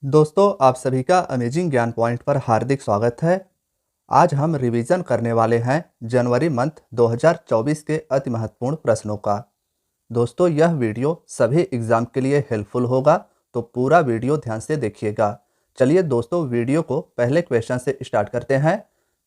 दोस्तों, आप सभी का अमेजिंग ज्ञान पॉइंट पर हार्दिक स्वागत है। आज हम रिवीजन करने वाले हैं जनवरी मंथ 2024 के अति महत्वपूर्ण प्रश्नों का। दोस्तों, यह वीडियो सभी एग्जाम के लिए हेल्पफुल होगा, तो पूरा वीडियो ध्यान से देखिएगा। चलिए दोस्तों, वीडियो को पहले क्वेश्चन से स्टार्ट करते हैं।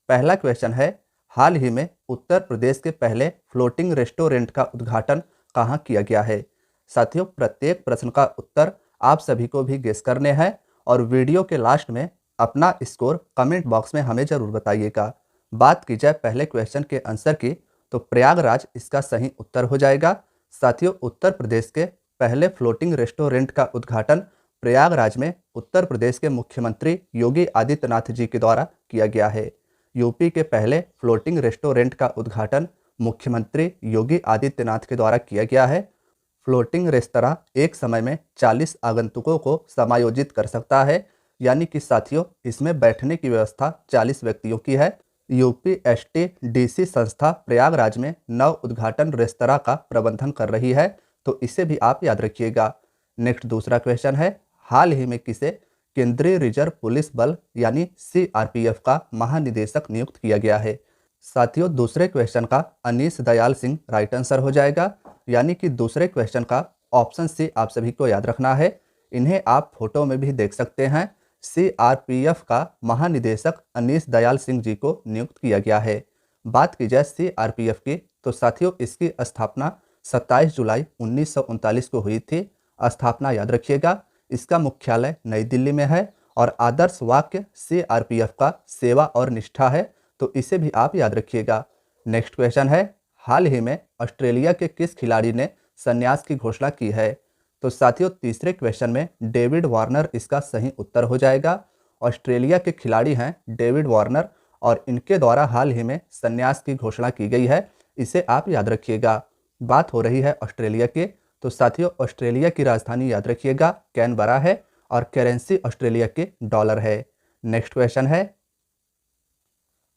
पहला क्वेश्चन है, हाल ही में उत्तर प्रदेश के पहले फ्लोटिंग रेस्टोरेंट का उद्घाटन कहाँ किया गया है? साथियों, प्रत्येक प्रश्न का उत्तर आप सभी को भी गेस करने हैं और वीडियो के लास्ट में अपना स्कोर कमेंट बॉक्स में हमें जरूर बताइएगा। बात की जाए पहले क्वेश्चन के आंसर की, तो प्रयागराज इसका सही उत्तर हो जाएगा। साथियों, उत्तर प्रदेश के पहले फ्लोटिंग रेस्टोरेंट का उद्घाटन प्रयागराज में उत्तर प्रदेश के मुख्यमंत्री योगी आदित्यनाथ जी के द्वारा किया गया है। यूपी के पहले फ्लोटिंग रेस्टोरेंट का उद्घाटन मुख्यमंत्री योगी आदित्यनाथ के द्वारा किया गया है। फ्लोटिंग रेस्तरां एक समय में 40 आगंतुकों को समायोजित कर सकता है, यानी कि साथियों इसमें बैठने की व्यवस्था 40 व्यक्तियों की है। यूपीएसटीडीसी संस्था प्रयागराज में नव उद्घाटन रेस्तरां का प्रबंधन कर रही है, तो इसे भी आप याद रखिएगा। नेक्स्ट दूसरा क्वेश्चन है, हाल ही में किसे केंद्रीय रिजर्व पुलिस बल यानी सीआरपीएफ का महानिदेशक नियुक्त किया गया है? साथियों, दूसरे क्वेश्चन का अनीश दयाल सिंह राइट आंसर हो जाएगा, यानी कि दूसरे क्वेश्चन का ऑप्शन सी आप सभी को याद रखना है। इन्हें आप फोटो में भी देख सकते हैं। सीआरपीएफ का महानिदेशक अनीश दयाल सिंह जी को नियुक्त किया गया है। बात की जाए सीआरपीएफ की, तो साथियों इसकी स्थापना 27 जुलाई 1939 को हुई थी। स्थापना याद रखिएगा। इसका मुख्यालय नई दिल्ली में है और आदर्श वाक्य सीआरपीएफ का सेवा और निष्ठा है, तो इसे भी आप याद रखिएगा। नेक्स्ट क्वेश्चन है, हाल ही में ऑस्ट्रेलिया के किस खिलाड़ी ने संन्यास की घोषणा की है? तो साथियों तीसरे क्वेश्चन में डेविड वार्नर इसका सही उत्तर हो जाएगा। ऑस्ट्रेलिया के खिलाड़ी हैं डेविड वार्नर और इनके द्वारा हाल ही में संन्यास की घोषणा की गई है, इसे आप याद रखिएगा। बात हो रही है ऑस्ट्रेलिया की, तो साथियों ऑस्ट्रेलिया की राजधानी याद रखिएगा कैनबरा है और करेंसी ऑस्ट्रेलिया की डॉलर है। नेक्स्ट क्वेश्चन है,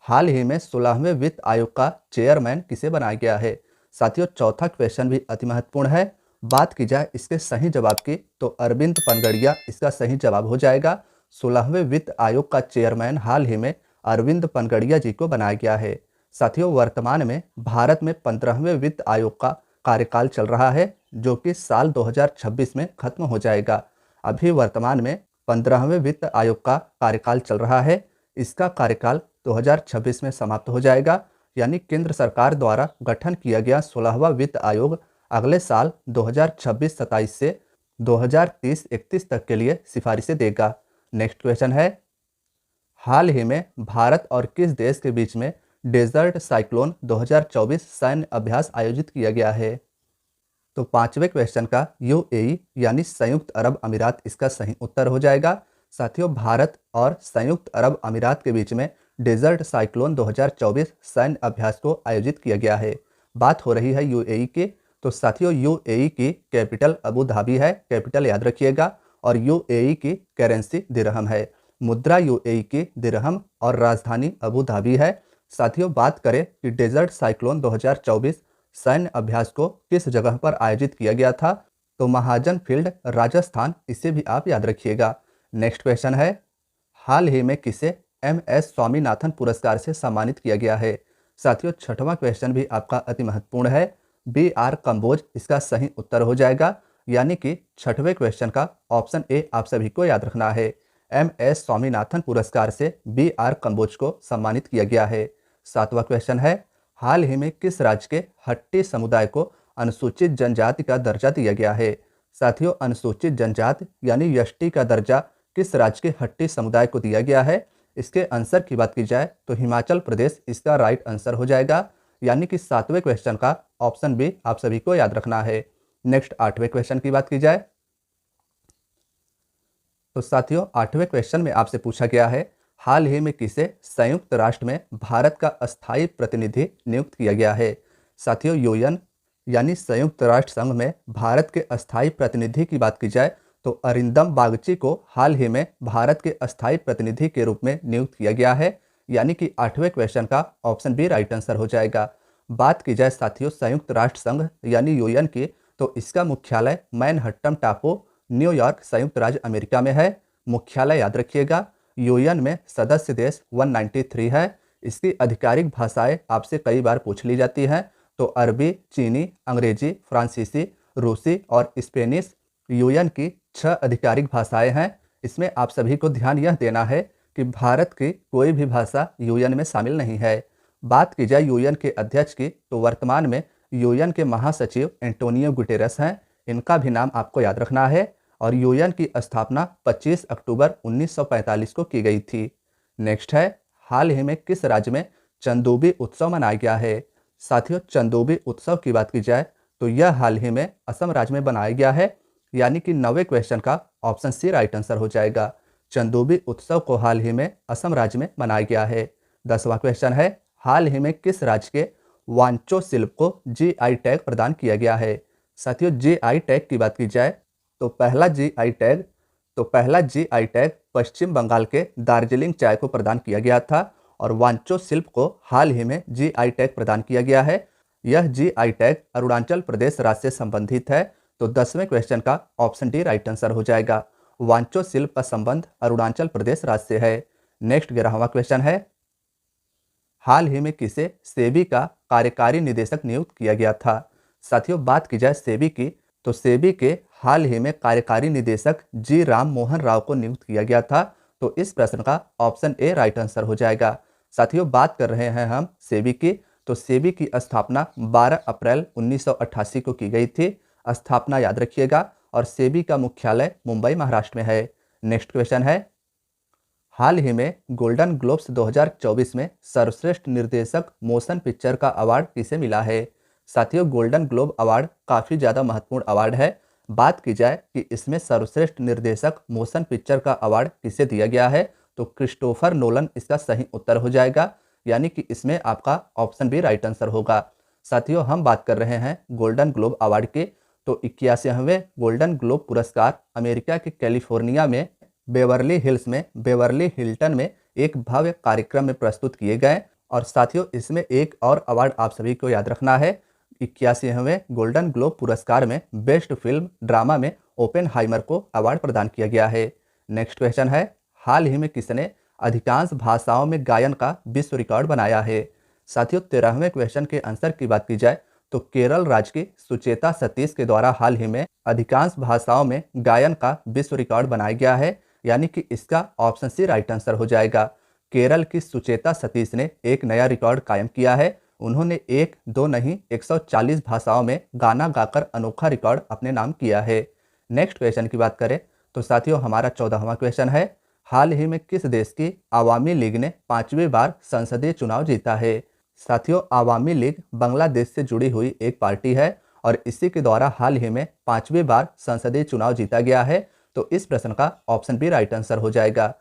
हाल ही में 16वें वित्त आयोग का चेयरमैन किसे बनाया गया है? साथियों चौथा क्वेश्चन भी अति महत्वपूर्ण है। बात की जाए इसके सही जवाब की, तो अरविंद पनगड़िया इसका सही जवाब हो जाएगा। 16वें वित्त आयोग का चेयरमैन हाल ही में अरविंद पनगड़िया जी को बनाया गया है। साथियों वर्तमान में भारत में 15वें वित्त आयोग का कार्यकाल चल रहा है, जो कि साल 2026 में खत्म हो जाएगा। अभी वर्तमान में 15वें वित्त आयोग का कार्यकाल चल रहा है। इसका कार्यकाल 2026 में समाप्त हो जाएगा, यानी केंद्र सरकार द्वारा गठन किया गया 16वां वित्त आयोग अगले साल 2026-27 से 2030-31 तक के लिए सिफारिशें देगा। नेक्स्ट क्वेश्चन है, हाल ही में भारत और किस देश के बीच में डेजर्ट साइक्लोन 2024 सैन्य अभ्यास आयोजित किया गया है? तो पांचवें क्वेश्चन का यूएई यानी संयुक्त अरब अमीरात इसका सही उत्तर हो जाएगा। साथियों भारत और संयुक्त अरब अमीरात के बीच में डेजर्ट साइक्लोन 2024 सैन्य अभ्यास को आयोजित किया गया है। बात हो रही है यूएई की, तो साथियों यूएई की कैपिटल अबू धाबी है, कैपिटल याद रखिएगा, और यूएई की करेंसी दिरहम है। मुद्रा यूएई की दिरहम और राजधानी अबू धाबी है। साथियों बात करें कि डेजर्ट साइक्लोन 2024 सैन्य अभ्यास को किस जगह पर आयोजित किया गया था, तो महाजन फील्ड राजस्थान, इसे भी आप याद रखिएगा। नेक्स्ट क्वेश्चन है, हाल ही में किसे एमएस स्वामीनाथन पुरस्कार से सम्मानित किया गया है? साथियों छठवां क्वेश्चन भी आपका अति महत्वपूर्ण है। बी आर कंबोज इसका सही उत्तर हो जाएगा, यानी कि छठवें क्वेश्चन का ऑप्शन ए आप सभी को याद रखना है। एमएस स्वामीनाथन पुरस्कार से बी आर कंबोज को सम्मानित किया गया है। सातवां क्वेश्चन है, हाल ही में किस राज्य के हट्टी समुदाय को अनुसूचित जनजाति का दर्जा दिया गया है? साथियों अनुसूचित जनजाति यानी एसटी का दर्जा किस राज्य के हट्टी समुदाय को दिया गया है? इसके आंसर की बात की जाए तो हिमाचल प्रदेश इसका राइट आंसर हो जाएगा, यानी कि सातवें क्वेश्चन का ऑप्शन बी आप सभी को याद रखना है। नेक्स्ट आठवें क्वेश्चन की बात की जाए, तो साथियों आठवें क्वेश्चन में आपसे पूछा गया है, हाल ही में किसे संयुक्त राष्ट्र में भारत का अस्थायी प्रतिनिधि नियुक्त किया गया है? साथियों यूएन यानी संयुक्त राष्ट्र संघ में भारत के अस्थायी प्रतिनिधि की बात की जाए तो अरिंदम बागची को हाल ही में भारत के अस्थायी प्रतिनिधि के रूप में नियुक्त किया गया है, यानी कि आठवें क्वेश्चन का ऑप्शन बी राइट आंसर हो जाएगा। बात की जाए साथियों संयुक्त राष्ट्र संघ यानी यूएन की, तो इसका मुख्यालय मैनहट्टन टापू न्यूयॉर्क संयुक्त राज्य अमेरिका में है। मुख्यालय याद रखिएगा, यूएन में सदस्य देश 193 है। इसकी आधिकारिक भाषाएं आपसे कई बार पूछ ली जाती हैं, तो अरबी, चीनी, अंग्रेजी, फ्रांसीसी, रूसी और स्पेनिश यूएन की 6 आधिकारिक भाषाएं हैं। इसमें आप सभी को ध्यान यह देना है कि भारत की कोई भी भाषा यूएन में शामिल नहीं है। बात की जाए यूएन के अध्यक्ष की, तो वर्तमान में यूएन के महासचिव एंटोनियो गुटेरस हैं। इनका भी नाम आपको याद रखना है। और यूएन की स्थापना 25 अक्टूबर 1945 को की गई थी। नेक्स्ट है, हाल ही में किस राज्य में चंदोबी उत्सव मनाया गया है? साथियों, चंदोबी उत्सव की बात की जाए तो यह हाल ही में असम राज्य में बनाया गया है, यानी कि 9वें क्वेश्चन का ऑप्शन सी राइट आंसर हो जाएगा। चंदोबी उत्सव को हाल ही में असम राज्य में मनाया गया है। 10वां क्वेश्चन है, हाल ही में किस राज्य के वांचो शिल्प को जीआई टैग प्रदान किया गया है? साथियों, जीआई टैग की बात की जाए तो पहला जीआई टैग पश्चिम बंगाल के दार्जिलिंग चाय को प्रदान किया गया था और वांचो शिल्प को हाल ही में जीआई टैग प्रदान किया गया है। यह जीआई टैग अरुणाचल प्रदेश राज्य से संबंधित है, तो 10वें क्वेश्चन का ऑप्शन डी राइट आंसर हो जाएगा। वांचो शिल्प का संबंध अरुणाचल प्रदेश राज्य से है। नेक्स्ट 11वां क्वेश्चन है, हाल ही में किसे सेबी का कार्यकारी निदेशक नियुक्त किया गया था? साथियों, बात की जाए सेबी की, तो सेबी के हाल ही में कार्यकारी निदेशक जी राम मोहन राव को नियुक्त किया गया था, तो इस प्रश्न का ऑप्शन ए राइट आंसर हो जाएगा। साथियों, बात कर रहे हैं हम सेबी की, तो सेबी की स्थापना 12 अप्रैल 1988 को की गई थी। स्थापना याद रखिएगा, और सेबी का मुख्यालय मुंबई महाराष्ट्र में है। नेक्स्ट क्वेश्चन है, हाल ही में गोल्डन ग्लोब्स 2024 में सर्वश्रेष्ठ निर्देशक मोशन पिक्चर का अवार्ड किसे मिला है? साथियों, गोल्डन ग्लोब अवार्ड काफ़ी ज़्यादा महत्वपूर्ण अवार्ड है। बात की जाए कि इसमें सर्वश्रेष्ठ निर्देशक मोशन पिक्चर का अवार्ड किसे दिया गया है, तो क्रिस्टोफर नोलन इसका सही उत्तर हो जाएगा, यानी कि इसमें आपका ऑप्शन बी राइट आंसर होगा। साथियों, हम बात कर रहे हैं गोल्डन ग्लोब अवार्ड की, तो 81वें गोल्डन ग्लोब पुरस्कार अमेरिका के कैलिफोर्निया में बेवर्ली हिल्टन में एक भव्य कार्यक्रम में प्रस्तुत किए गए। और साथियों, इसमें एक और अवार्ड आप सभी को याद रखना है। 81वें गोल्डन ग्लोब पुरस्कार में बेस्ट फिल्म ड्रामा में ओपेनहाइमर को अवार्ड प्रदान किया गया है। नेक्स्ट क्वेश्चन है, हाल ही में किसने अधिकांश भाषाओं में गायन का विश्व रिकॉर्ड बनाया है? साथियों, 13वें क्वेश्चन के आंसर की बात की जाए तो केरल राज्य की सुचेता सतीश के द्वारा हाल ही में अधिकांश भाषाओं में गायन का विश्व रिकॉर्ड बनाया गया है, यानी कि इसका ऑप्शन सी राइट आंसर हो जाएगा। केरल की सुचेता सतीश ने एक नया रिकॉर्ड कायम किया है। उन्होंने 1, 2 नहीं 140 भाषाओं में गाना गाकर अनोखा रिकॉर्ड अपने नाम किया है। नेक्स्ट क्वेश्चन की बात करें तो साथियों, हमारा 14वां क्वेश्चन है, हाल ही में किस देश की आवामी लीग ने 5वीं बार संसदीय चुनाव जीता है? साथियों, आवामी लीग बांग्लादेश से जुड़ी हुई एक पार्टी है और इसी के द्वारा हाल ही में 5वीं बार संसदीय चुनाव जीता गया है, तो इस प्रश्न का ऑप्शन बी राइट आंसर हो जाएगा।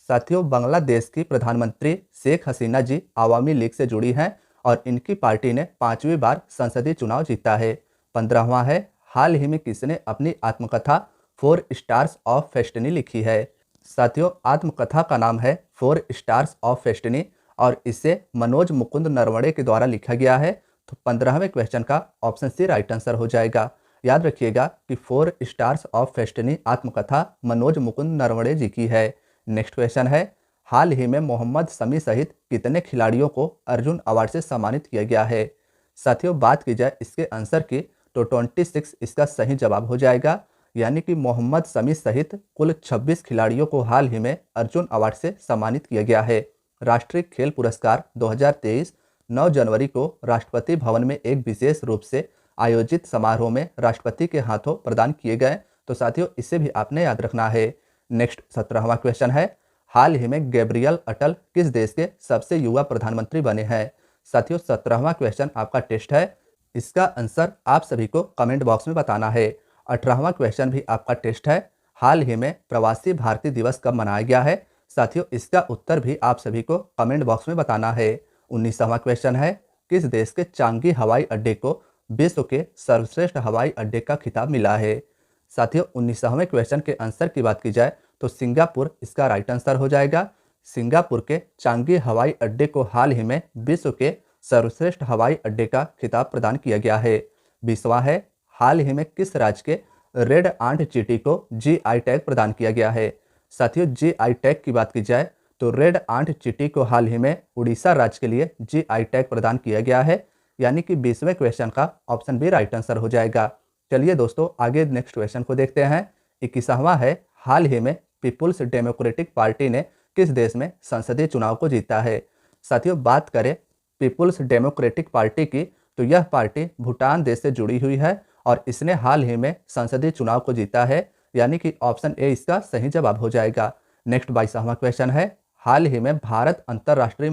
साथियों, बांग्लादेश की प्रधानमंत्री शेख हसीना जी आवामी लीग से जुड़ी हैं और इनकी पार्टी ने 5वीं बार संसदीय चुनाव जीता है। 15वां है, हाल ही में किसने अपनी आत्मकथा 4 स्टार्स ऑफ फेस्टिनी लिखी है? साथियों, आत्मकथा का नाम है 4 स्टार्स ऑफ फेस्टिनी और इसे मनोज मुकुंद नरवणे के द्वारा लिखा गया है, तो 15वें क्वेश्चन का ऑप्शन सी राइट आंसर हो जाएगा। याद रखिएगा कि 4 स्टार्स ऑफ फेस्टिनी आत्मकथा मनोज मुकुंद नरवणे जी की है। नेक्स्ट क्वेश्चन है, हाल ही में मोहम्मद शमी सहित कितने खिलाड़ियों को अर्जुन अवार्ड से सम्मानित किया गया है? साथियों, बात की जाए इसके आंसर की तो 26 इसका सही जवाब हो जाएगा, यानी कि मोहम्मद शमी सहित कुल 26 खिलाड़ियों को हाल ही में अर्जुन अवार्ड से सम्मानित किया गया है। राष्ट्रीय खेल पुरस्कार 2023 9 जनवरी को राष्ट्रपति भवन में एक विशेष रूप से आयोजित समारोह में राष्ट्रपति के हाथों प्रदान किए गए, तो साथियों इसे भी आपने याद रखना है। नेक्स्ट 17वां क्वेश्चन है, हाल ही में गैब्रियल अटल किस देश के सबसे युवा प्रधानमंत्री बने हैं? साथियों, 17वां क्वेश्चन आपका टेस्ट है, इसका आंसर आप सभी को कमेंट बॉक्स में बताना है। 18वां क्वेश्चन भी आपका टेस्ट है, हाल ही में प्रवासी भारतीय दिवस कब मनाया गया है? साथियों, इसका उत्तर भी आप सभी को कमेंट बॉक्स में बताना है। 19वां क्वेश्चन है, किस देश के चांगी हवाई अड्डे को विश्व के सर्वश्रेष्ठ हवाई अड्डे का खिताब मिला है? साथियों, 19वें क्वेश्चन के आंसर की बात की जाए तो सिंगापुर इसका राइट आंसर हो जाएगा। सिंगापुर के चांगी हवाई अड्डे को हाल ही में विश्व के सर्वश्रेष्ठ हवाई अड्डे का खिताब प्रदान किया गया है। 20वां है, हाल ही में किस राज्य के रेड आंट चींटी को जीआई टैग प्रदान किया गया है? साथियों GI टैग की बात की जाए तो रेड आंट चींटी को हाल ही में उड़ीसा राज्य के लिए GI टैग प्रदान किया गया है, यानी कि 20वें क्वेश्चन का ऑप्शन बी राइट आंसर हो जाएगा। चलिए दोस्तों आगे नेक्स्ट क्वेश्चन को देखते हैं। 21वां है, हाल ही में पीपुल्स डेमोक्रेटिक पार्टी ने किस देश में संसदीय चुनाव को जीता है। साथियों बात करें पीपुल्स डेमोक्रेटिक पार्टी की तो यह पार्टी भूटान देश से जुड़ी हुई है और इसने हाल ही में संसदीय चुनाव को जीता है, यानी कि ऑप्शन ए इसका सही जवाब हो जाएगा। नेक्स्ट 22वां क्वेश्चन है, हाल ही में भारत अंतर्राष्ट्रीय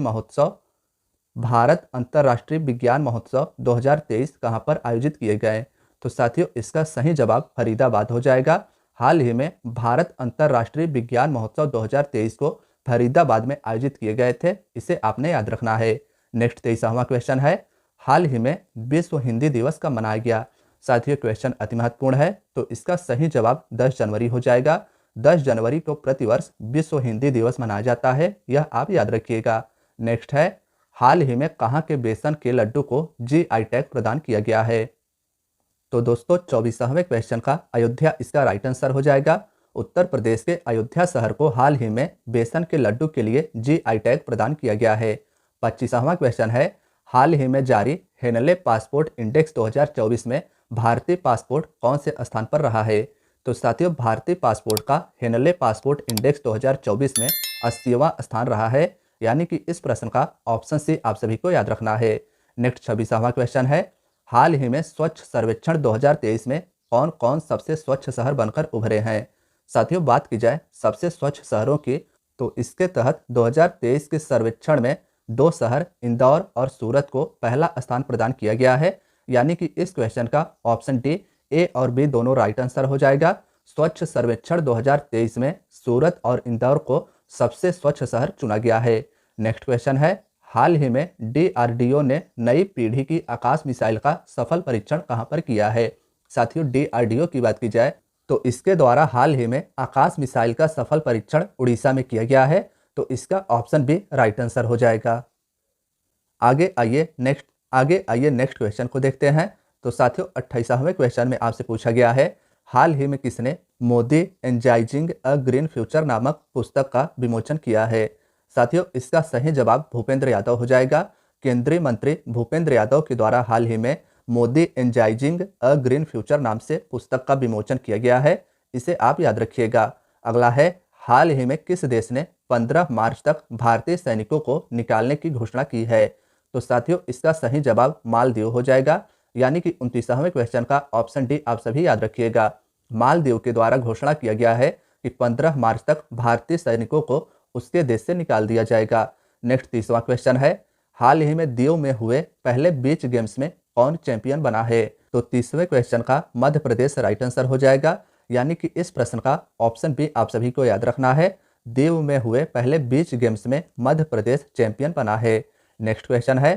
विज्ञान महोत्सव 2023 कहां पर आयोजित किए गए। तो साथियों इसका सही जवाब फरीदाबाद हो जाएगा। हाल ही में भारत अंतर्राष्ट्रीय विज्ञान महोत्सव 2023 को फरीदाबाद में आयोजित किए गए थे, इसे आपने याद रखना है। नेक्स्ट 23वां क्वेश्चन है, हाल ही में विश्व हिंदी दिवस कब मनाया गया। साथियों क्वेश्चन अति महत्वपूर्ण है, तो इसका सही जवाब 10 जनवरी हो जाएगा। 10 जनवरी को प्रतिवर्ष विश्व हिंदी दिवस मनाया जाता है, यह आप याद रखिएगा। नेक्स्ट है, हाल ही में कहां के बेसन के लड्डू को GI टैग प्रदान किया गया है। तो दोस्तों 24वें क्वेश्चन का अयोध्या इसका राइट आंसर हो जाएगा। उत्तर प्रदेश के अयोध्या शहर को हाल ही में बेसन के लड्डू के लिए GI टैग प्रदान किया गया है। 25वां क्वेश्चन है, हाल ही में जारी हेनले पासपोर्ट इंडेक्स 2024 में भारतीय पासपोर्ट कौन से स्थान पर रहा है। तो साथियों भारतीय पासपोर्ट का हेनले पासपोर्ट इंडेक्स 2024 में 80वां स्थान रहा है, यानी कि इस प्रश्न का ऑप्शन सी आप सभी को याद रखना है। नेक्स्ट 26वां क्वेश्चन है, हाल ही में स्वच्छ सर्वेक्षण 2023 में कौन कौन सबसे स्वच्छ शहर बनकर उभरे हैं। साथियों बात की जाए सबसे स्वच्छ शहरों की तो इसके तहत 2023 के सर्वेक्षण में 2 शहर इंदौर और सूरत को पहला स्थान प्रदान किया गया है, यानी कि इस क्वेश्चन का ऑप्शन डी ए और बी दोनों राइट आंसर हो जाएगा। स्वच्छ सर्वेक्षण 2023 में सूरत और इंदौर को सबसे स्वच्छ शहर चुना गया है। नेक्स्ट क्वेश्चन है, हाल ही में DRDO ने नई पीढ़ी की आकाश मिसाइल का सफल परीक्षण कहां पर किया है। साथियों DRDO की बात की जाए तो इसके द्वारा हाल ही में आकाश मिसाइल का सफल परीक्षण उड़ीसा में किया गया है, तो इसका ऑप्शन बी राइट आंसर हो जाएगा। आगे आइए नेक्स्ट क्वेश्चन को देखते हैं। तो साथियों 28वें क्वेश्चन में आपसे पूछा गया है, हाल ही में किसने मोदी एनर्जाइजिंग अ ग्रीन फ्यूचर नामक पुस्तक का विमोचन किया है। साथियों इसका सही जवाब भूपेंद्र यादव हो जाएगा। केंद्रीय मंत्री भूपेंद्र यादव के द्वारा हाल ही में मोदी एनर्जाइजिंग अ ग्रीन फ्यूचर नाम से पुस्तक का विमोचन किया गया है, इसे आप याद रखिएगा। अगला है, हाल ही में किस देश ने 15 मार्च तक भारतीय सैनिकों को निकालने की घोषणा की है। तो साथियों इसका सही जवाब मालदीव हो जाएगा, यानी कि 29वें क्वेश्चन का ऑप्शन डी आप सभी याद रखिएगा। मालदीव के द्वारा घोषणा किया गया है कि 15 मार्च तक भारतीय सैनिकों को उसके देश से निकाल दिया जाएगा। नेक्स्ट 30वां क्वेश्चन है, हाल ही में दीव में हुए पहले बीच गेम्स में कौन चैंपियन बना है। तो 30वें क्वेश्चन का मध्य प्रदेश राइट आंसर हो जाएगा, यानी कि इस प्रश्न का ऑप्शन बी आप सभी को याद रखना है। दीव में हुए पहले बीच गेम्स में मध्य प्रदेश चैंपियन बना है। नेक्स्ट क्वेश्चन है,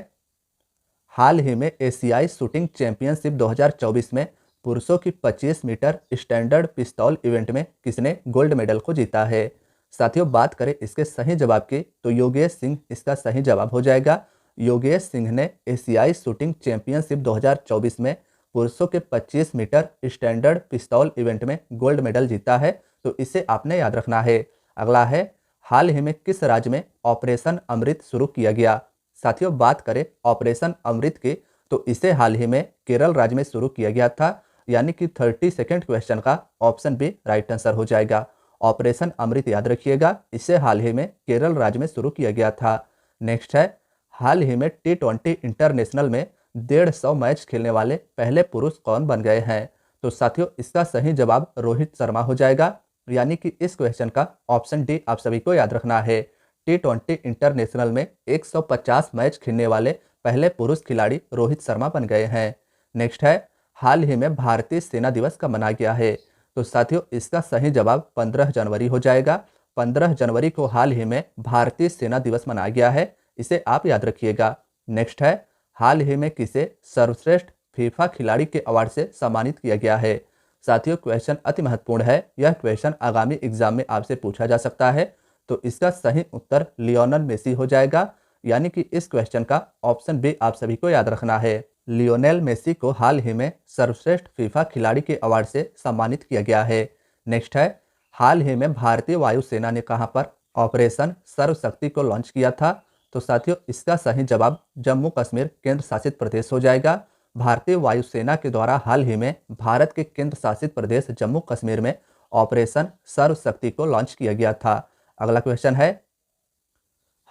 हाल ही में एशियाई शूटिंग चैंपियनशिप 2024 में पुरुषों की 25 मीटर स्टैंडर्ड पिस्तौल इवेंट में किसने गोल्ड मेडल को जीता है। साथियों बात करें इसके सही जवाब की तो योगेश सिंह इसका सही जवाब हो जाएगा। योगेश सिंह ने एशियाई शूटिंग चैंपियनशिप 2024 में पुरुषों के 25 मीटर स्टैंडर्ड पिस्तौल इवेंट में गोल्ड मेडल जीता है, तो इसे आपने याद रखना है। अगला है, हाल ही में किस राज्य में ऑपरेशन अमृत शुरू किया गया। साथियों बात करें ऑपरेशन अमृत की तो इसे हाल ही में केरल राज्य में शुरू किया गया था, यानी कि 32nd क्वेश्चन का ऑप्शन बी राइट आंसर हो जाएगा। ऑपरेशन अमृत याद रखिएगा, इसे हाल ही में केरल राज्य में शुरू किया गया था। नेक्स्ट है, हाल ही में T20 इंटरनेशनल में 150 मैच खेलने वाले पहले पुरुष कौन बन गए हैं। तो साथियों इसका सही जवाब रोहित शर्मा हो जाएगा, यानी कि इस क्वेश्चन का ऑप्शन डी आप सभी को याद रखना है। T20 इंटरनेशनल में 150 मैच खेलने वाले पहले पुरुष खिलाड़ी रोहित शर्मा बन गए हैं। नेक्स्ट है, हाल ही में भारतीय सेना दिवस कब मनाया गया है। तो साथियों इसका सही जवाब 15 जनवरी हो जाएगा। 15 जनवरी को हाल ही में भारतीय सेना दिवस मनाया गया है, इसे आप याद रखिएगा। नेक्स्ट है, हाल ही में किसे सर्वश्रेष्ठ फीफा खिलाड़ी के अवार्ड से सम्मानित किया गया है। साथियों क्वेश्चन अति महत्वपूर्ण है, यह क्वेश्चन आगामी एग्जाम में आपसे पूछा जा सकता है, तो इसका सही उत्तर लियोनेल मेसी हो जाएगा, यानी कि इस क्वेश्चन का ऑप्शन बी आप सभी को याद रखना है। लियोनेल मेसी को हाल ही में सर्वश्रेष्ठ फीफा खिलाड़ी के अवार्ड से सम्मानित किया गया है। नेक्स्ट है, हाल ही में भारतीय वायुसेना ने कहां पर ऑपरेशन सर्वशक्ति को लॉन्च किया था? तो साथियों, इसका सही जवाब जम्मू कश्मीर केंद्र शासित प्रदेश हो जाएगा। भारतीय वायुसेना के द्वारा हाल ही में भारत के केंद्र शासित प्रदेश जम्मू कश्मीर में ऑपरेशन सर्वशक्ति को लॉन्च किया गया था। अगला क्वेश्चन है,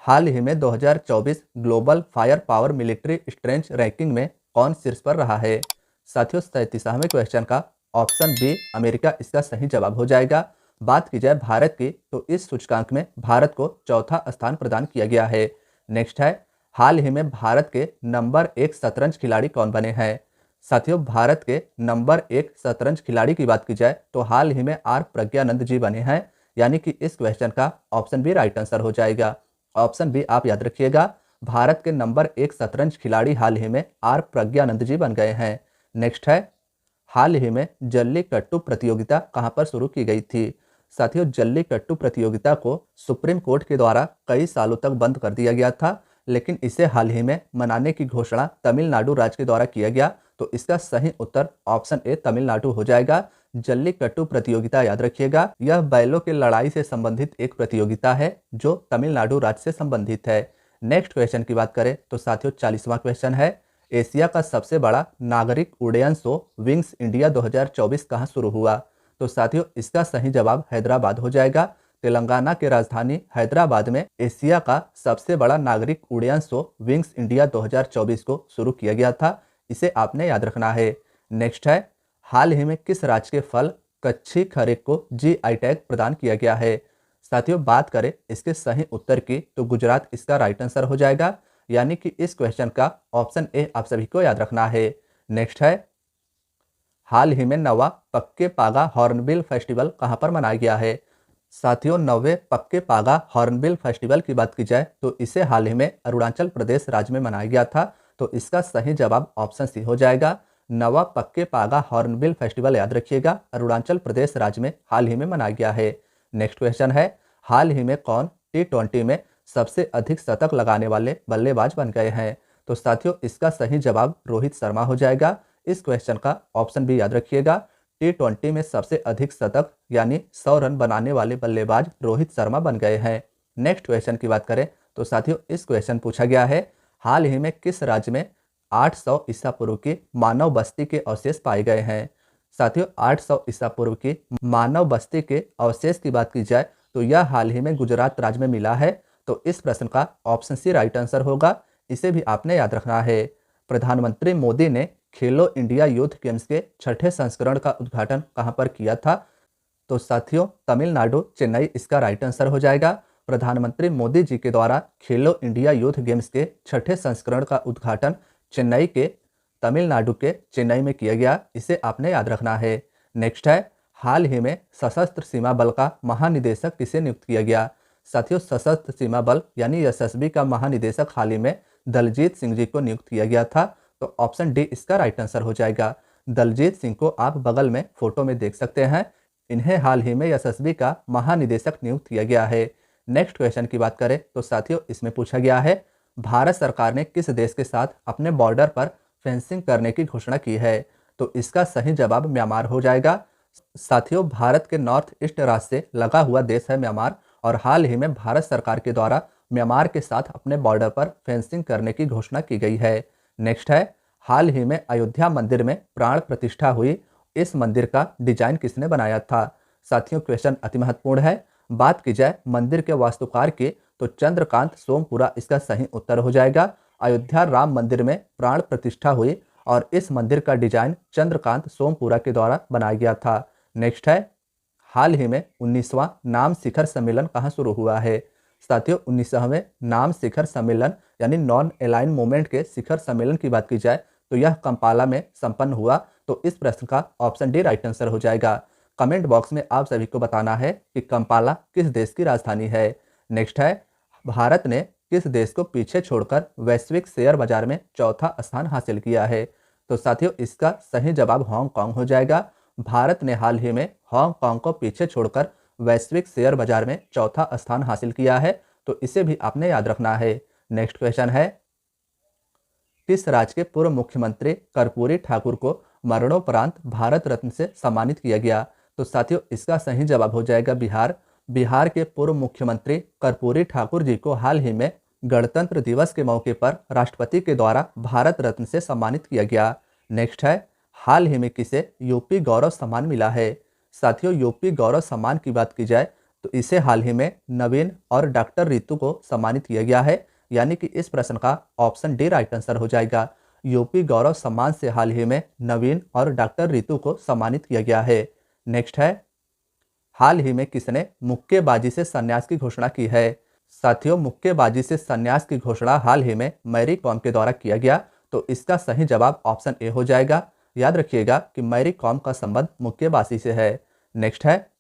हाल ही में 2024 global fire power military strength ranking में कौन शीर्ष पर रहा है? साथियों, 37वें क्वेश्चन का ऑप्शन बी अमेरिका इसका सही जवाब हो जाएगा। बात की जाए भारत की, तो इस सूचकांक में भारत को चौथा स्थान प्रदान किया गया है। नेक्स्ट है, हाल ही में भारत के नंबर 1 शतरंज खिलाड़ी कौन बने हैं? साथियों, भारत के नंबर 1 शतरंज खिलाड़ी की बात की जाए तो हाल ही में आर प्रज्ञानंद जी बने हैं, यानी कि इस क्वेश्चन का ऑप्शन बी राइट आंसर हो जाएगा। ऑप्शन बी आप याद रखिएगा, भारत के नंबर 1 शतरंज खिलाड़ी हाल ही में आर प्रज्ञानंद जी बन गए हैं। नेक्स्ट है, हाल ही में जल्लीकट्टू प्रतियोगिता कहां पर शुरू की गई थी? साथियों, जल्लीकट्टू प्रतियोगिता को सुप्रीम कोर्ट के द्वारा कई सालों तक बंद कर दिया गया था, लेकिन इसे हाल ही में मनाने की घोषणा तमिलनाडु राज्य के द्वारा किया गया। तो इसका सही उत्तर ऑप्शन ए तमिलनाडु हो जाएगा। जल्लीकट्टू प्रतियोगिता याद रखिएगा, यह बैलों की लड़ाई से संबंधित एक प्रतियोगिता है जो तमिलनाडु राज्य से संबंधित है। नेक्स्ट क्वेश्चन की बात करें तो साथियों, 40वां क्वेश्चन है, एशिया का सबसे बड़ा नागरिक उड्डयन शो विंग्स इंडिया 2024 कहां शुरू हुआ? तो साथियों, इसका सही जवाब हैदराबाद हो जाएगा। तेलंगाना के राजधानी हैदराबाद में एशिया का सबसे बड़ा नागरिक उड्डयन शो विंग्स इंडिया 2024 को शुरू किया गया था। इसे आपने याद रखना है। नेक्स्ट है, हाल ही में किस राज्य के फल कच्ची खरीक को जीआई टैग प्रदान किया गया है? साथियों, बात करें इसके सही उत्तर की तो गुजरात इसका राइट आंसर हो जाएगा, यानी कि इस क्वेश्चन का ऑप्शन ए आप सभी को याद रखना है। नेक्स्ट है, हाल ही में नवा पक्के पागा हॉर्नबिल फेस्टिवल कहां पर मनाया गया है? साथियों, नवे पक्के पागा हॉर्नबिल फेस्टिवल की बात की जाए तो इसे हाल ही में अरुणाचल प्रदेश राज्य में मनाया गया था। तो इसका सही जवाब ऑप्शन सी हो जाएगा। नवा पक्के पागा हॉर्नबिल फेस्टिवल याद रखिएगा, अरुणाचल प्रदेश राज्य में हाल ही में मनाया गया है। नेक्स्ट क्वेश्चन है, हाल ही में कौन T20 में सबसे अधिक शतक लगाने वाले बल्लेबाज बन गए हैं? तो साथियों, इसका सही जवाब रोहित शर्मा हो जाएगा। इस क्वेश्चन का ऑप्शन भी याद रखिएगा, T20 में सबसे अधिक शतक यानी 100 रन बनाने वाले बल्लेबाज रोहित शर्मा बन गए हैं। नेक्स्ट क्वेश्चन की बात करें तो साथियों, इस क्वेश्चन पूछा गया है, हाल ही में किस राज्य में 800 ईसा पूर्व की मानव बस्ती के अवशेष पाए गए हैं? साथियों, 800 ईसा पूर्व की मानव बस्ती के अवशेष की बात की जाए तो यह हाल ही में गुजरात राज्य में मिला है। तो इस प्रश्न का ऑप्शन सी राइट आंसर होगा। इसे भी आपने याद रखना है। प्रधानमंत्री मोदी ने खेलो इंडिया यूथ गेम्स के 6ठे संस्करण का उद्घाटन कहां पर किया था? तो साथियों, तमिलनाडु चेन्नई इसका राइट आंसर हो जाएगा। प्रधानमंत्री मोदी जी के द्वारा खेलो इंडिया यूथ गेम्स के 6ठे संस्करण का उद्घाटन चेन्नई के तमिलनाडु के चेन्नई में किया गया। इसे आपने याद रखना है। नेक्स्ट है, हाल ही में सशस्त्र सीमा बल का महानिदेशक किसे नियुक्त किया गया? साथियों, सशस्त्र सीमा बल यानी एसएसबी का महानिदेशक हाल ही में दलजीत सिंह जी को नियुक्त किया गया था। तो ऑप्शन डी इसका राइट आंसर हो जाएगा। दलजीत सिंह को आप बगल में फोटो में देख सकते हैं। इन्हें हाल ही में एसएसबी का महानिदेशक नियुक्त किया गया है। नेक्स्ट क्वेश्चन की बात करें तो साथियों, इसमें पूछा गया है, भारत सरकार ने किस देश के साथ अपने बॉर्डर पर फेंसिंग करने की घोषणा की है? तो इसका सही जवाब म्यांमार हो जाएगा। साथियों, भारत के नॉर्थ ईस्ट राज्य से लगा हुआ देश है म्यांमार, और हाल ही में भारत सरकार के द्वारा म्यांमार के साथ अपने बॉर्डर पर फेंसिंग करने की घोषणा की गई है। नेक्स्ट है, हाल ही में अयोध्या मंदिर में प्राण प्रतिष्ठा हुई, इस मंदिर का डिजाइन किसने बनाया था? साथियों, क्वेश्चन अति महत्वपूर्ण है। बात की जाए मंदिर के वास्तुकार की तो चंद्रकांत सोमपुरा इसका सही उत्तर हो जाएगा। अयोध्या राम मंदिर में प्राण प्रतिष्ठा हुई और इस मंदिर का डिजाइन चंद्रकांत सोमपुरा के द्वारा बनाया गया था। नेक्स्ट है, हाल ही में 19वां नाम शिखर सम्मेलन कहाँ शुरू हुआ है? साथियों, 19वें नाम शिखर सम्मेलन यानी नॉन अलाइन मूवमेंट के शिखर सम्मेलन की बात की जाए तो यह कंपाला में संपन्न हुआ। तो इस प्रश्न का ऑप्शन डी राइट आंसर हो जाएगा। कमेंट बॉक्स में आप सभी को बताना है कि कंपाला किस देश की राजधानी है। नेक्स्ट है, भारत ने किस देश को पीछे छोड़कर वैश्विक शेयर बाजार में चौथा स्थान हासिल किया है? तो साथियों, इसका सही जवाब हांगकांग हो जाएगा। भारत ने हाल ही में हांगकांग को पीछे छोड़कर वैश्विक शेयर बाजार में चौथा स्थान हासिल किया है। तो इसे भी आपने याद रखना है। नेक्स्ट क्वेश्चन है, किस राज्य के पूर्व मुख्यमंत्री कर्पूरी ठाकुर को मरणोपरांत भारत रत्न से सम्मानित किया गया? तो साथियों इसका सही जवाब हो जाएगा बिहार। बिहार के पूर्व मुख्यमंत्री कर्पूरी ठाकुर जी को हाल ही में गणतंत्र दिवस के मौके पर राष्ट्रपति के द्वारा भारत रत्न से सम्मानित किया गया। नेक्स्ट है, हाल ही में किसे यूपी गौरव सम्मान मिला है? साथियों यूपी गौरव सम्मान की बात की जाए तो इसे हाल ही में नवीन और डॉक्टर रितु को सम्मानित किया गया है, यानी कि इस प्रश्न का ऑप्शन डी राइट आंसर हो जाएगा। यूपी गौरव सम्मान से हाल ही में नवीन और डॉक्टर रितु को सम्मानित किया गया है। नेक्स्ट है, हाल ही में किसने मुक्केबाजी से संन्यास की घोषणा की है? साथियों मुक्केबाजी से संन्यास की घोषणा हाल ही में मैरी कॉम के द्वारा किया गया, तो इसका सही जवाब ऑप्शन ए हो जाएगा। याद रखिएगा कि मैरी कॉम का संबंध मुक्केबाजी से है। नेक्स्ट है,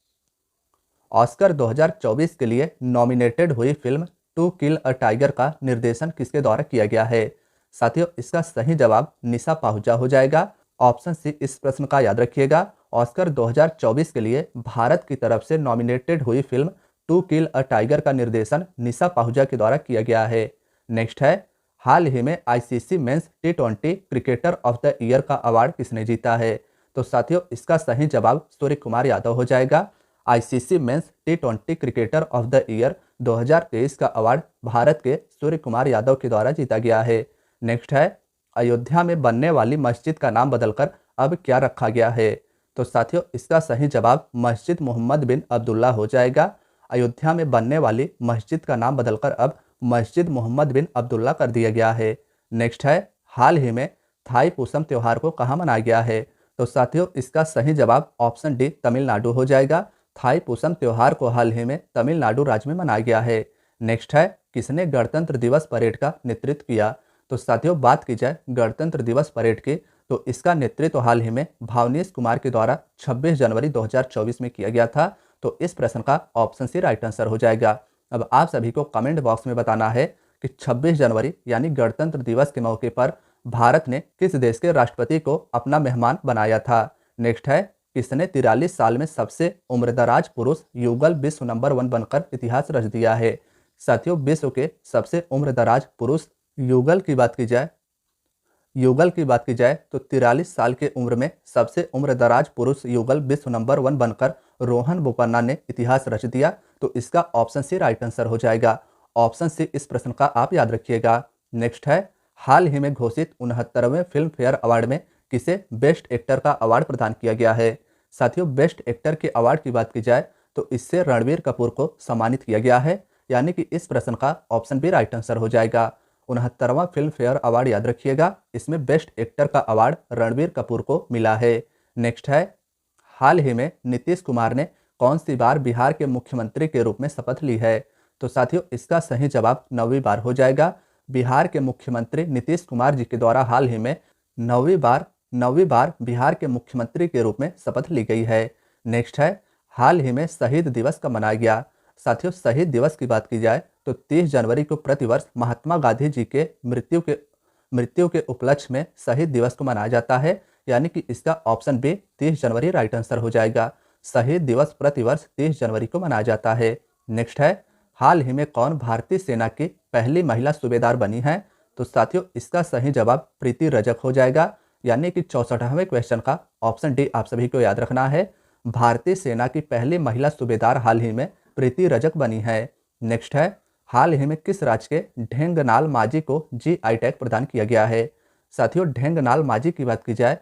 ऑस्कर 2024 के लिए नॉमिनेटेड हुई film to kill a tiger का निर्देशन किसके द्वारा किया गया है? साथियों इसका सही जवाब निशा पाहुजा हो जाएगा। ऑप्शन सी इस प्रश्न का याद रखिएगा। ऑस्कर 2024 के लिए भारत की तरफ से नॉमिनेटेड हुई film to kill a tiger का निर्देशन निशा पाहुजा के द्वारा किया गया है। नेक्स्ट है, हाल ही में ICC men's T20 cricketer of the year का अवार्ड किसने जीता है? तो साथियों इसका सही जवाब सूर्य कुमार यादव हो जाएगा। ICC men's T20 cricketer of the year 2023 का अवार्ड भारत के सूर्य कुमार यादव के द्वारा जीता गया है। नेक्स्ट है, अयोध्या में बनने वाली मस्जिद का नाम बदलकर अब क्या रखा गया है? तो साथियों इसका सही जवाब मस्जिद मोहम्मद बिन अब्दुल्ला हो जाएगा। अयोध्या में बनने वाली मस्जिद का नाम बदलकर अब मस्जिद मोहम्मद बिन अब्दुल्ला कर दिया गया है। नेक्स्ट है, हाल ही में थाई पूसम त्योहार को कहाँ मनाया गया है? तो साथियों इसका सही जवाब ऑप्शन डी तमिलनाडु हो जाएगा। थाई पूसम त्योहार को हाल ही में तमिलनाडु राज्य में मनाया गया है। नेक्स्ट है, किसने गणतंत्र दिवस परेड का नेतृत्व किया? तो साथियों बात की जाए गणतंत्र दिवस परेड की तो इसका नेतृत्व हाल ही में भावनीश कुमार के द्वारा 26 जनवरी 2024 में किया गया था। तो इस प्रश्न का ऑप्शन सी राइट आंसर हो जाएगा। अब आप सभी को कमेंट बॉक्स में बताना है कि 26 जनवरी यानी गणतंत्र दिवस के मौके पर भारत ने किस देश के राष्ट्रपति को अपना मेहमान बनाया था। नेक्स्ट है, किसने 43 साल में सबसे उम्रदराज पुरुष युगल विश्व नंबर 1 बनकर इतिहास रच दिया है? साथियों विश्व के सबसे उम्रदराज पुरुष युगल की बात की जाए तो 43 साल के उम्र में सबसे उम्रदराज पुरुष युगल विश्व नंबर 1 बनकर रोहन बोपन्ना ने इतिहास रच दिया। तो इसका ऑप्शन सी राइट आंसर हो जाएगा। ऑप्शन सी इस प्रश्न का आप याद रखिएगा। नेक्स्ट है, हाल ही में घोषित 69वें फिल्म फेयर अवार्ड में किसे बेस्ट एक्टर का अवार्ड प्रदान किया गया है? साथियों बेस्ट एक्टर के अवार्ड की बात की जाए तो इससे रणबीर कपूर को सम्मानित किया गया है, यानी कि इस प्रश्न का ऑप्शन बी राइट आंसर हो जाएगा। 69वां फिल्म फेयर अवार्ड याद रखिएगा, इसमें बेस्ट एक्टर का अवार्ड रणबीर कपूर को मिला है। नेक्स्ट है, हाल ही में नीतीश कुमार ने कौन सी बार बिहार के मुख्यमंत्री के रूप में शपथ ली है? तो साथियों इसका सही जवाब 9वीं बार हो जाएगा। बिहार के मुख्यमंत्री नीतीश कुमार जी के द्वारा हाल ही में 9वीं बार बिहार के मुख्यमंत्री के रूप में शपथ ली गई है। नेक्स्ट है, हाल ही में शहीद दिवस कब मनाया गया? साथियों शहीद दिवस की बात की जाए तो 30 जनवरी को प्रतिवर्ष महात्मा गांधी जी के मृत्यु के उपलक्ष्य में शहीद दिवस को मनाया जाता है, यानी कि इसका ऑप्शन बी 30 जनवरी राइट आंसर हो जाएगा। शहीद दिवस प्रतिवर्ष 30 जनवरी को मनाया जाता है। नेक्स्ट है, हाल ही में कौन भारतीय सेना की पहली महिला सूबेदार बनी है? तो साथियों इसका सही जवाब प्रीति रजक हो जाएगा, यानी कि 64वें क्वेश्चन का ऑप्शन डी आप सभी को याद रखना है। भारतीय सेना की पहली महिला सूबेदार हाल ही में प्रीति रजक बनी है। नेक्स्ट है, हाल ही में किस राज्य के ढेंगनाल माझी को GI टैग प्रदान किया गया है? साथियों ढेंगनाल माझी की बात की जाए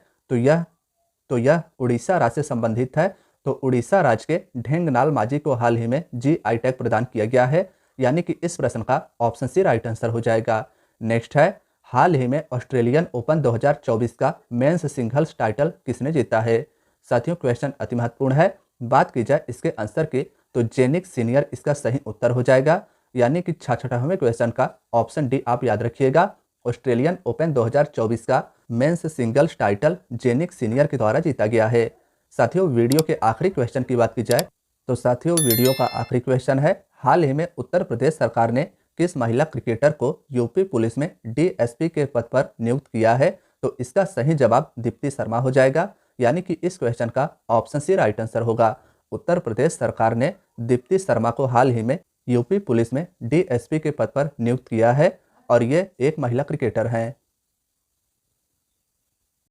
तो यह उड़ीसा राज्य से संबंधित है। तो उड़ीसा राज्य के ढेंगनाल माझी को हाल ही में GI टैग प्रदान किया गया है, यानी कि इस प्रश्न का ऑप्शन सी राइट आंसर हो जाएगा। नेक्स्ट है, हाल ही में ऑस्ट्रेलियन ओपन 2024 का मेंस सिंगल्स टाइटल किसने जीता है? साथियों क्वेश्चन अति महत्वपूर्ण है। बात की जाए इसके आंसर की तो जेनिक सीनियर इसका सही उत्तर हो जाएगा, यानी कि 66वें क्वेश्चन का ऑप्शन डी आप याद रखिएगा। ऑस्ट्रेलियन ओपन 2024 का men's singles title Jannik Sinner के द्वारा जीता गया है। साथियों वीडियो के आखिरी क्वेश्चन की बात की जाए तो साथियों वीडियो का आखिरी क्वेश्चन है, हाल ही में उत्तर प्रदेश सरकार ने किस महिला क्रिकेटर को यूपी पुलिस में DSP के पद पर नियुक्त किया है? तो इसका सही जवाब दीप्ति शर्मा हो जाएगा, यानी कि इस क्वेश्चन का ऑप्शन सी राइट आंसर होगा। उत्तर प्रदेश सरकार ने दीप्ति शर्मा को हाल ही में यूपी पुलिस में DSP के पद पर नियुक्त किया है और ये एक महिला क्रिकेटर हैं।